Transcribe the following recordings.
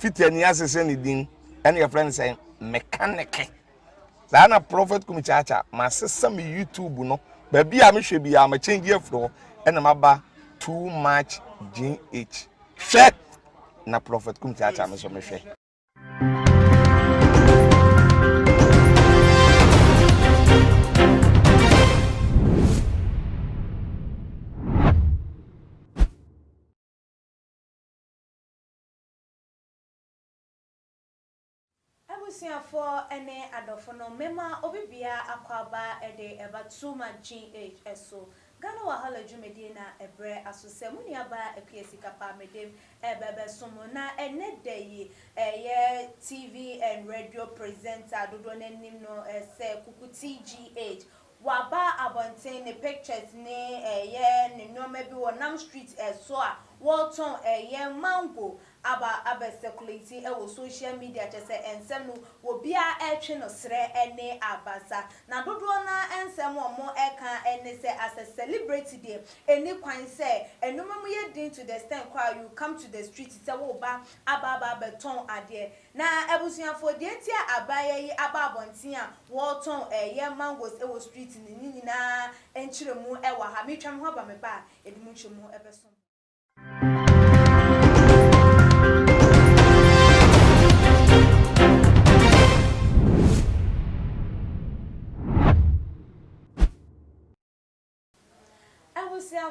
fiti ani asese ne din ene your friend say mechanic saa na prophet kumichacha ma sesa me YouTube no ba bia me hwe bia ma change afro ene maba too much GH hwe na prophet kumichacha me so me hwe for any adofono mema obibia akwaba ede eba too much GH so Ghana wahala jumedi na ebre asose muni aba ekwesi kapa medem ebebe somo na ene dey ye TV and radio presenter dodo nanim no se kuku TGH waba abonten ne pictures ne ye ne no maybe wonam street so a Walton ye mango aba circulating social media just say ensem no wo bia etwe no sre ene abasa na dodo na ensem omo eka ene say as a celebrity day eni kwan say enuma mu ye din to the extent kwa you come to the street say wo ba aba beton ade na ebusuafo de tia abaya yi aba abonten a Walton ye mangoes wo street ni nyina enchiremu wa ha metwam ho ba me ba edimu nchemu ebeso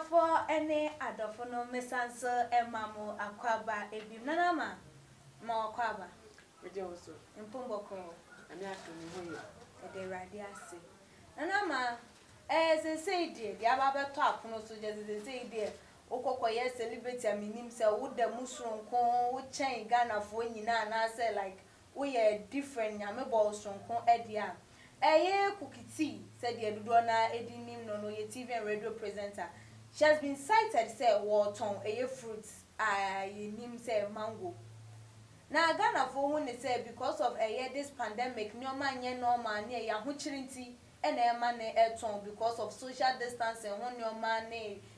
for any adofono mesanso emamo akwaba ebim nanama ma akwaba we also mpomboko ami atoni hoye ede radi ase nanama say die dia baba to akono so je say die okoko ye celebrity aminim say wo da musronko wo chen Ghana fo nyina na say like we are different nyame bo sonko edia Kukiti said the Dudona Edinim no ye TV and radio presenter. She has been cited say Walton fruits nim say mango. Now Ghana for when they say because of this pandemic no man ye no man near ya huchirinti and man because of social distancing when your man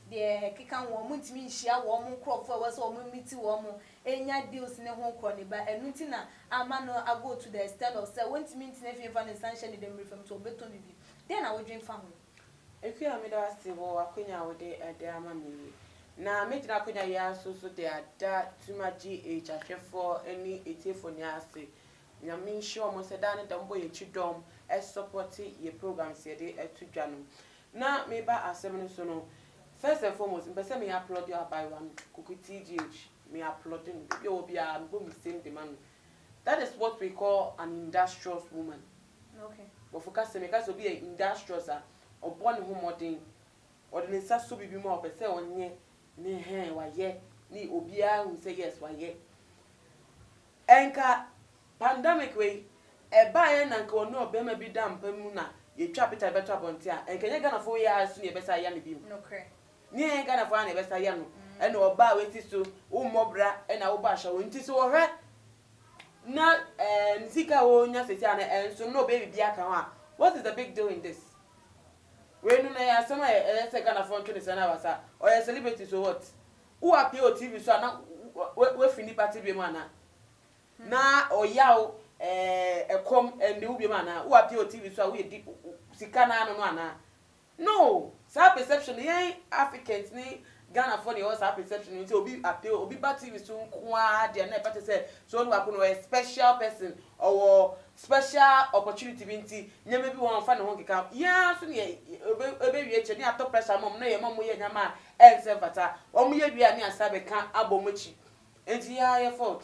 the kikan woman to me share woman crop for was or meet woman enya deals ne ho crony but enutina amano I go to the extent of say when to meet if you find essentially them from to beton bibi then I would drink family if you am da say wo akonya wo de ama me na me tira akonya ya so de ada too much GH ahwefo any etefo ni ase nya me sure mo say dan da mbo ye chidom e support ye programs ye de etudwa no na me ba asem no so no. First and foremost, mpese me upload your by one Kuku TGH. Me uploading you be a boom same demand. That is what we call an industrious woman. Okay. But for case me case be an industrious or born home modern or the nsa so be more pese onye ne hen wa ye ni obia who say yes wa ye. Enka pandemic way e ba na nka ono obema bi dam pamu na ye twa peta beto abonte a enka nye Ghana fo ya asu ne besa ya me bi. Okay. Ni Ghana fo na besa ya no e na oba weti so wo mobra e na wo ba sha wo nti so wo hwe na nsika wo nya sesi ana enso no baby bia kan ho what is the big deal in this we no na ya sama e Ghana fo ntwe se na wasa o ya celebrity so what who appear on TV so na we fini party bi mu ana na o yawo ekom ende wo bi mu ana who appear on TV so we di sika na no ana no sa perception yen Africans ni Ghana for the also perception until obi appeal obi ba TV so kwa dia na pete say so no akono a special person or special opportunity binti nyame bi won fa ne ho keka ya so ne ebe wie che ni atop pressure mom na ye mom ye nyama ense fata o mo ye bia ni asabe kan abomachi enti ya ye fault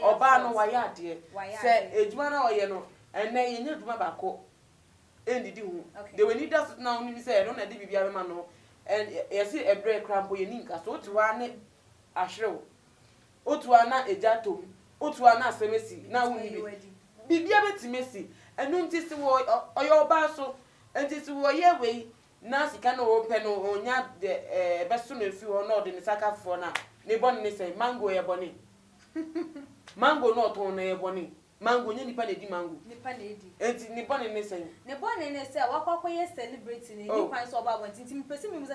oba no wa ya de say ejuma na oye no enne ye nya duma ba ko endidi hu they will need us now ni say no na de bibia be ma no and yes a break crampo ye ninka so otuwa ne ahrew otuwa na ejato otuwa na asemesi na hu ni bibia betimesi enu ntisi wo oyo ba so ntisi wo ye we na sika no open no onya de beso no fi ho no de ni saka fo na ne boni ne say mango ye boni mango no to na ye boni mango nya nipa na di mango nipa na edi enti nipa ne say wakwa ye celebrity ni kwan so oba bontinti mpesi mi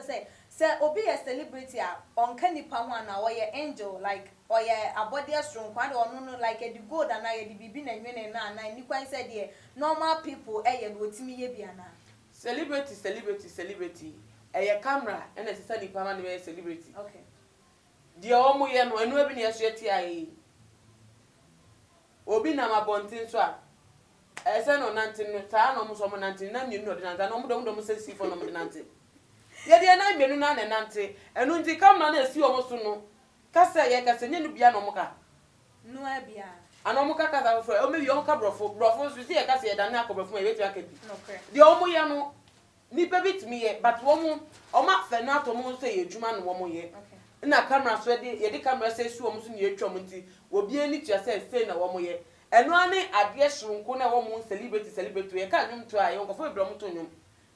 say obi ye celebrity a onka nipa ho na wo ye angel like or yeah a body strong kwande ono no like the gold and I the bibi na nwene na na ni kwan said there normal people no otimi ye bia na celebrity camera and necessarily permanent celebrity okay the omo ye no enu abi na yeso yeti ayi obi na mabontin so a ese no nante no ta no mo so mo nante na mienu no de nante no mo dom se si fo no mo de nante ye de na mienu na nante enu nti camera na esi omo so no kasa ye kasa nye no bia no mo ka no abia ano mo ka kasa fo o me wi on ka brofo so si ye kasa ye da na akobofo ma ye betu aka bi okay the omo ye no ni bebit mi ye but wo mo o ma fe no ato mo se ye djuma no wo mo ye okay na camera so ye de camera se su omo so ni etwa mo nti obi ani tua se na wo mo ye eno ane ade shronko na wo mo celebrity ye ka nwum to aye nkofo ebro mo to nwum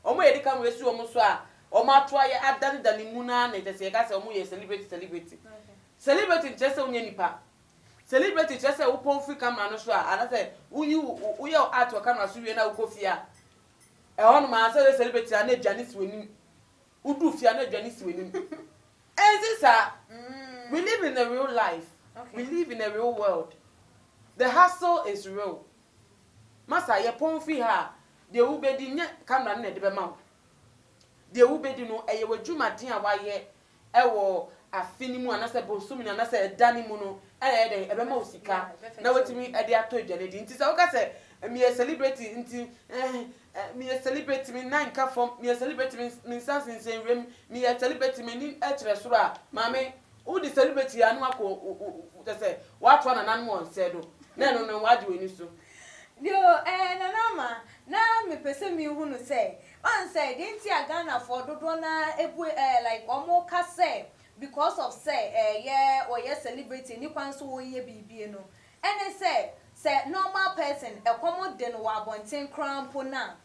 omo ye de camera su omo so a omo ato aye adane dane mu na na de se ka se omo ye celebrity celebrity just onye nipa celebrity just say wo pon free camera no so a ana say uyi art wa camera so wie na wo kofia e hono ma say celebrity na aduane si wenim udu fia na aduane si wenim enzisa we live in a real life we live in a real world the hustle is real masa ye pon free ha de wo bedi nya camera na de be ma de wo bedi no eye wadwuma den a waye ewo afini mu anase bonsumi na anase dani mu no de ebe ma osika na wetimi ede ato aduane di nti se wo ka se me celebrity nti me celebrity me nine ka form me celebrity me sans in rem me celebrity me ni etre soro a mame wo di celebrity anu akọ te se wa to na nan mo nse do na no wa di weni so yo na nama na me pese mi hunu say on say didn't ya Ghana for dodo na ebu like omo ka say because of say yeah or yes celebrity ni kwan so wo ye bibie no and say normal person e komo de no wa bonten crampo na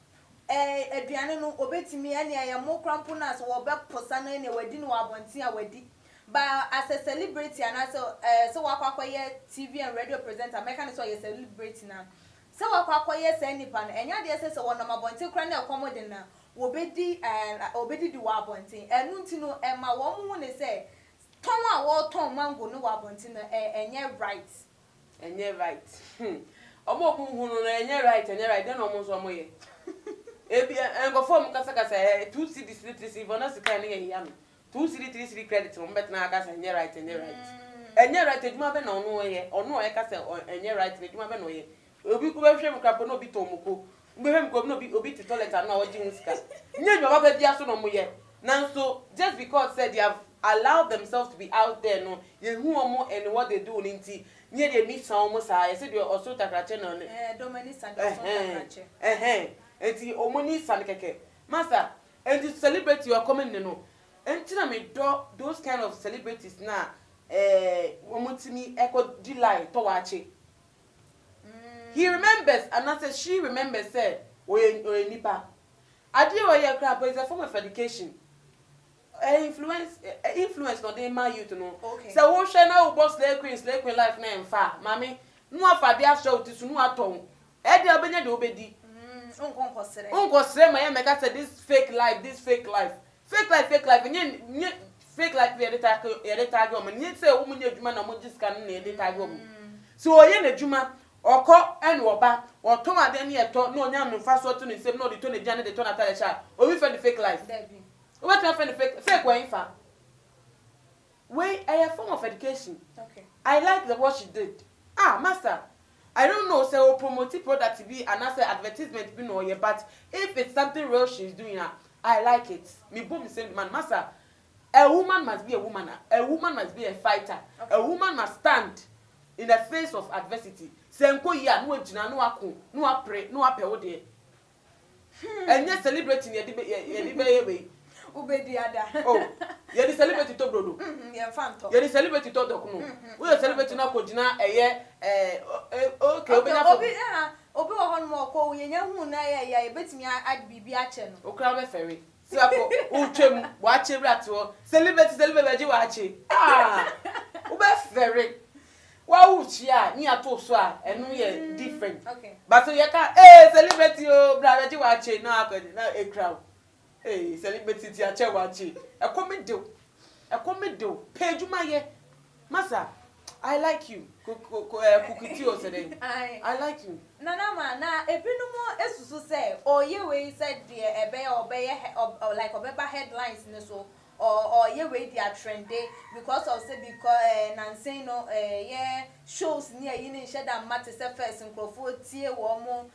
aduane no obetimi ane ya mo crampo na so wo be posa na ne wadi no wa bonten a wadi but as a celebrity and so wakwa ye TV and radio presenter meka so ye celebrity na so wakwa ye say nipa no enya de say wo na mabonten kra na komo de na obedi di wa bonten enu nti no ma wo mu ne say ton a wo ton mango no wa bonten no enye right omo ku hunu no enye right den omo so omo ye ebi engo form kasa 2 cds 3 cds bona sika ne ye ya no 2 cds 3 cds credit mo bet na kasa enye right eduma be na ono ye kasa enye right eduma be no ye obi ku be hwe mkrapo no obi to muko mbe hwe mko no obi ti toilet na oji nsika nye nwa ba bia so no mo ye nanso just because said they have allowed themselves to be out there no ye hu omo and what they do nti nye de mi san omo sa ye said you also takrache no domini san takrache enti omo ni san keke master and to celebrate your coming no enti na me do those kind of celebrities na omo timi eko delay to wache he remembers and I said she remembers said oye nipa ade oye crap is a form of education influence no dey my youth no so wo hwe na wo boss slay queen life na emfa mami no afade a show ti sunu aton e de obenya de obedi unko sere ma ye meka say this fake life nye fake life ye dey tag o me say wo munye adwuma na mo jiska na ye dey tag o so oye na adwuma oko enu oba oton ade ne eto na onya mfa so to ne sem na de to ne jane de to na tale sha o we for the fake life what you find fake when fa way a form of education okay I like the what she did master I don't know say promote product to be and as advertisement be no but if it's something real she's doing I like it me boom say man master a woman must be a woman must be a fighter a woman must stand in the face of adversity senko ya no agina no akon no apre no ape wo de enye celebrating ye de be ubedi ada ye di celebrate to brodo ye fanto ye di celebrate to dokuno we celebrate na ko gina eye okay obi wo hon mo ko ye nya hu na ye betimi ad bibi a che no okra be ferry si ako utwem wa che brato celebrate ji wa che ube ferry wa uchi a ni ato so a enu ye different okay but so ye ka celebrate o bra ji wa che na akodi na e crowd celebrity ti ache wachi ekomedo pejuma ye masa I like you. Kukitio today. I like you. Nana ma na ebinumo esusu say oye we said the like obeba headlines ne so or ye we they are trending because of say because Nancy no yeah shows near yin share that matter say first nkrofo tie wo mo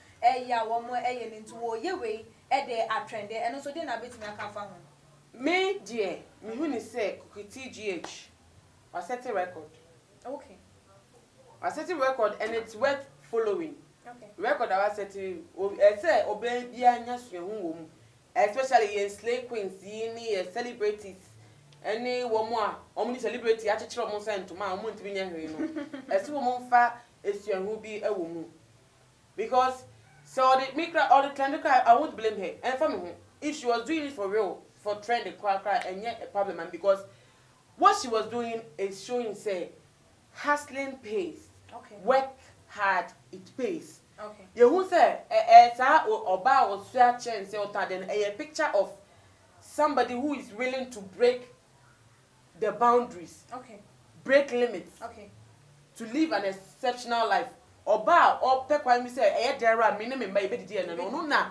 ya wo mo ye nti wo ye we e dey are trending and so dey na betimi aka fa ho Me dear, me who ni say Kukiti GH. I set a record. okay record and it's worth following. okay Record I was setting say obey bia nya suhu especially in slay queens ni celebrities any woman omni celebrity a chechiro mo say ntoma omo ntimi nya hwe no ese wo mo fa esuahu bi ewo mu because so the micro or the trend I won't blame her and for me if she was doing it for real for trend cry and yet a problem and because what she was doing is showing say hustling pays. okay Work hard, it pays. okay You who say sa oba or swear chain say ota then a picture of somebody who is willing to break the boundaries, okay break limits, okay to live an exceptional life. Oba or pe kwa mi say there are minimum by be di no na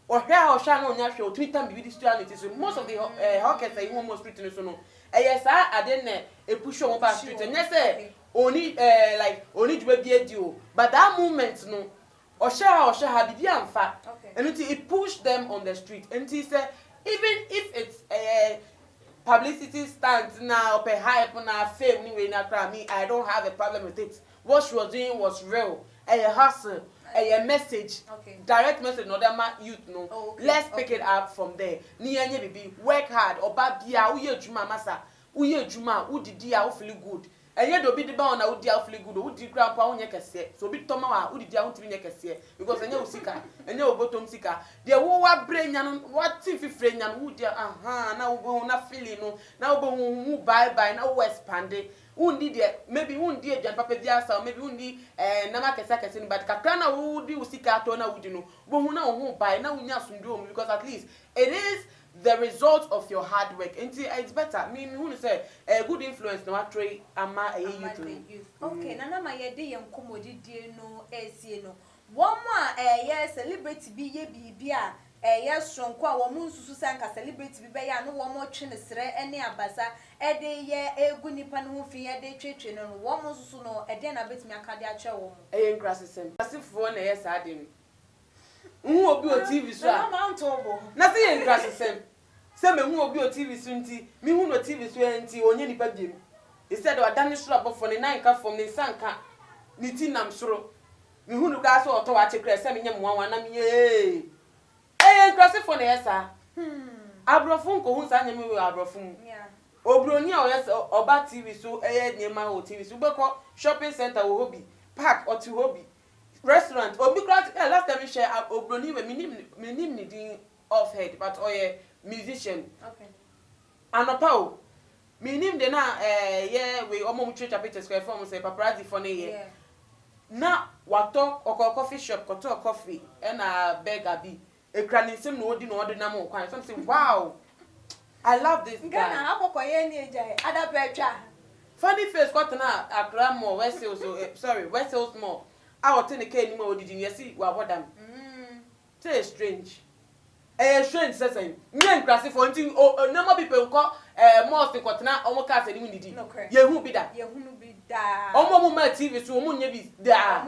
or here or sha no nya hwe o Twitter bi di stuality so most of the hawkers say one more street so no sa aden e push on ba street and say only like only to be a deal but that moment no osha bibi amfa and it pushed them on the street and he said even if it's a publicity stunt now per hype na fame anyway na cry me I don't have a problem with it. What she was doing was real, a hustle, a message, direct message no that youth no. Let's pick it up from there. Ni anye bibi work hard oba bia uye juma masa uye juma udidi a feel good. Enye do bi de ba na udi a feel good udi grandpa onye kese so bi toma wa udidi a huntimi nye kese because enye usika enye obotom sika de wo wa brenya no what if frenya no udi na wo na feeling no na wo hu bye na wo expand undi de maybe undi e jan papa bia sa maybe undi na ma kese ni but kakra na udi usika to na udi no wo hu na hu bye na unya asundom because at least it is the result of your hard work. And it's better. Me who say a good influence no atray ama a youth. Okay, nana ma ye dey enkomodi die no esie no. One more ye celebrity bi ye bibia ye sonko a wo mu nsusu sanka celebrity bi be ya no wo mo twe ne sere ene abasa e dey ye egu nipa no ho fi ye dey twetwe no wo mo nsusu no e dey na betimi aka dey ache wo mo. E nkrasesem. Asifo na ye sa dem. Who obi o TV so a na say yen krasesem say me hu obi o TV so nti me hu no TV so nti onye nipa biem instead o adane soro abofo ne nan ka fom ne sanka ni ti nam soro me hu no ga so oto wa chekre say me nyam wanwa na me yen krasefo na yesa abrofo nko hu sa nyam we abrofo mu obroni a o yes oba TV so nyema o TV so beko shopping center wo hobi park or to hobi restaurant obi crowd last time we share obroni we minim ni din off head but musician okay anopa o minim de na we omo church chapter square form say paparazzi for na ye na wato okọ coffee shop koto coffee na burger bi ekra ni sim no odi no odi na mo kwan some say wow I love this guy Ghana akọkọ ye ni eja ada petwa funny face got na Accra Mall West Hills West Hills Mall I was telling K ni mo odidi you see wa bodam say strange strange say me nkrase for nti normal people nko most nko na omo ka say ni ndidi ye hu bi da omo mo ma TV so omo nya bi da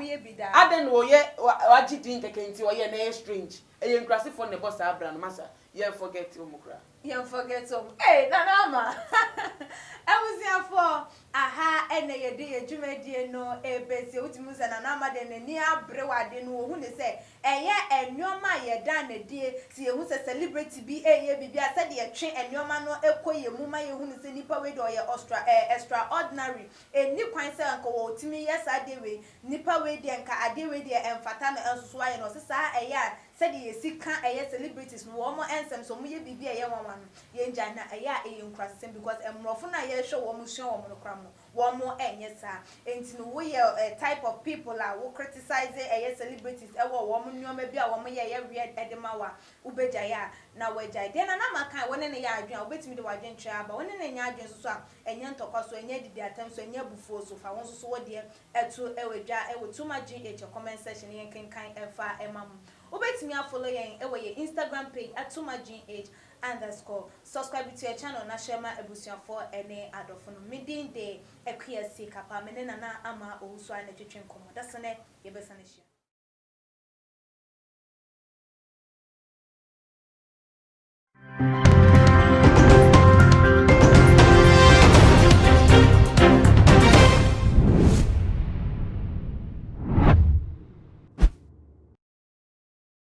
aden wo ye wagidi nkeke nti wo ye na strange nkrase for ne boss abra no masa ye forget omukra you forget some hey nanama for aha ene ye de adwumadie no ebesi utimu se nanama de nani abrewade no hu ne se eye enwoma ye dan na die si ye hu se celebrity bi eye bibia se de twe enwoma no ekoye mu ma ye hu ne se nipa we de oye extraordinary eni kwan se nko wo utimi yes ade we nipa we de nka ade we de emfata no ensoso aye no se sa eye said ye sika eye celebrities no wo mo ensem so mo ye bibia ye wanwa no ye nja na eye eye nkrasem because emrofo na ye hwe wo mo hwe wo mo kra mo wo mo enye sa enti no wo ye type of people who criticize eye celebrities e wo mo nyoma bi a wo mo ye weird edema wa ubeja ya na wagya de na maka wone ne ya adwen obetimi de wadwen twa aba wone ne nya adwen so a enye ntokwa so enye didi atam so enye bufuo so fa won so wode etu ewadwa ewotuma gh comment section yen kenkan efa emam obetimi afollow yen ewe ye Instagram page @tumagh_. Subscribe to your channel na share ma ebusuafo ene adofo no midin de ekwesi kapa menena na ama owusu a na twetwen komo dasene yebesane hia